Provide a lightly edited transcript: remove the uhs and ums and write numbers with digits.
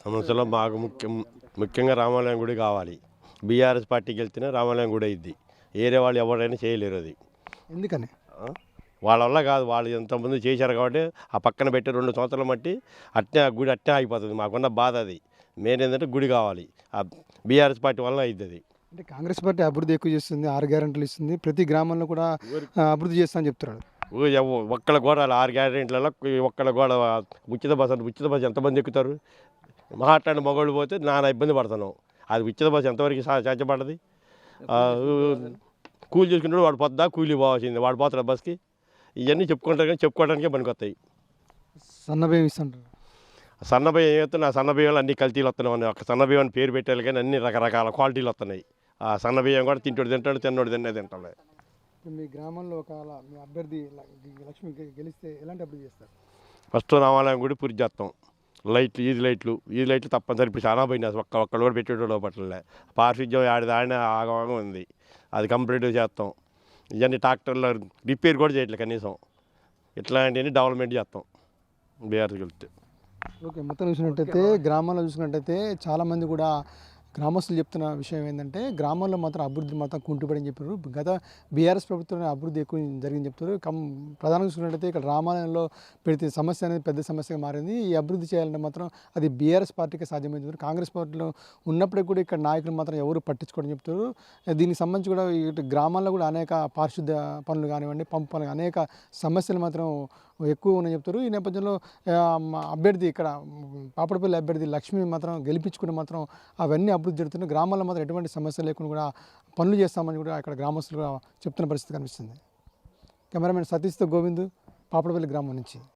సమస్యలో మాకు ముఖ్యంగా రామాలయం గుడి కావాలి. బీఆర్ఎస్ పార్టీకి వెళ్తేనే రామాలయం గుడి అయింది. ఏరే వాళ్ళు ఎవరైనా చేయలేరు అది. ఎందుకని? ఆ? వాళ్ళ వల్ల కాదు, వాళ్ళు ఎంతమంది చేశారు కాబట్టి ఆ పక్కన పెట్టి 2 సంవత్సరాలు మట్టి అట్నే ఆ గుడి అట్నే ఆగిపోతుంది. మాకున్న బాధ అది. మెయిన్ ఏంటంటే గుడి కావాలి. ఆ బీఆర్ఎస్ పార్టీ వల్ల అయింది అది. అంటే కాంగ్రెస్ పార్టీ అభివృద్ధి ఎక్కువ చేస్తుంది, 6 గ్యారెంటీలు ఇస్తుంది, ప్రతి గ్రామంలో కూడా అభివృద్ధి చేస్తా అని చెప్తున్నాడు. ఒక్కళ్ళ గోడ 6 గ్యారెంటీలలో ఒక్కళ్ళ గోడ ఉచిత బస్సు ఎంతమంది ఎక్కుతారు? మాట్లాడిన మగవాళ్ళు పోతే నానా ఇబ్బంది పడుతున్నాం. అది ఉచిత బస్సు ఎంతవరకు సాధ్యపడది? కూలి చేసుకుంటాడు వాడు పొద్దా కూలి పోవాల్సింది, వాడు పోతాడు బస్కి. ఇవన్నీ చెప్పుకుంటారు కానీ చెప్పుకోవడానికే పనికొస్తాయి. సన్నబియ్యం ఇస్తుంటారు. సన్నబియ్యం ఏమవుతుంది? ఆ సన్నబియ్యంలో అన్ని కల్తీలు వస్తున్నాయి. ఒక సన్నబియ్యం అని పేరు పెట్టాలి కానీ అన్ని రకరకాల క్వాలిటీలు వస్తున్నాయి. ఆ సన్నబియ్యం కూడా తింటాడు తిన్నాడు తింటాడు. మీ గ్రామంలో ఒకవేళ మీ అభ్యర్థి లక్ష్మి గెలిస్తే ఎలాంటి అభివృద్ధి చేస్తారు? ఫస్ట్ రామాలయం గుడి పూర్తి చేస్తాం. ఈది లైట్లు తప్పనిసరి. ఇప్పుడు చాలా పోయినాయి, అసలు ఒక్కళ్ళు కూడా పెట్టేటోళ్ళు పట్టలే. పారిశుద్ధ్యం ఆడిన ఆగమంగా ఉంది, అది కంప్లీట్గా చేస్తాం. ఇవన్నీ ట్రాక్టర్లో రిపేర్ కూడా చేయట్లేదు కనీసం. ఇట్లాంటివన్నీ డెవలప్మెంట్ చేస్తాం బీఆర్ఎస్కి వెళ్తే. ఓకే, మొత్తం చూసినట్టయితే గ్రామాల్లో చూసినట్టయితే చాలామంది కూడా గ్రామస్తులు చెప్తున్న విషయం ఏంటంటే గ్రామాల్లో మాత్రం అభివృద్ధి మాత్రం కుంటుపడని చెప్పారు. గత బీఆర్ఎస్ ప్రభుత్వంలో అభివృద్ధి ఎక్కువ జరిగింది చెప్తారు. ప్రధానంగా చూసుకున్నట్టయితే ఇక్కడ రామాలయంలో పెడితే సమస్య అనేది పెద్ద సమస్యగా మారింది. ఈ అభివృద్ధి చేయాలంటే మాత్రం అది బీఆర్ఎస్ పార్టీకి సాధ్యమైంది. కాంగ్రెస్ పార్టీలో ఉన్నప్పటికీ కూడా ఇక్కడ నాయకులు మాత్రం ఎవరు పట్టించుకోవడం చెప్తారు. దీనికి సంబంధించి కూడా ఇటు గ్రామాల్లో కూడా అనేక పారిశుద్ధ్య పనులు కానివ్వండి, పంపు పనులు, అనేక సమస్యలు మాత్రం ఎక్కువ ఉన్నాయని చెప్తారు. ఈ నేపథ్యంలో అభ్యర్థి ఇక్కడ పాపడపల్లి అభ్యర్థి లక్ష్మి మాత్రం గెలిపించుకుని మాత్రం అవన్నీ అభివృద్ధి జరుగుతున్నాయి. గ్రామాల్లో మాత్రం ఎటువంటి సమస్య లేకుండా కూడా పనులు చేస్తామని కూడా ఇక్కడ గ్రామస్తులు చెప్తున్న పరిస్థితి కనిపిస్తుంది. కెమెరామెన్ సతీష్తో గోవింద్, పాపడపల్లి గ్రామం నుంచి.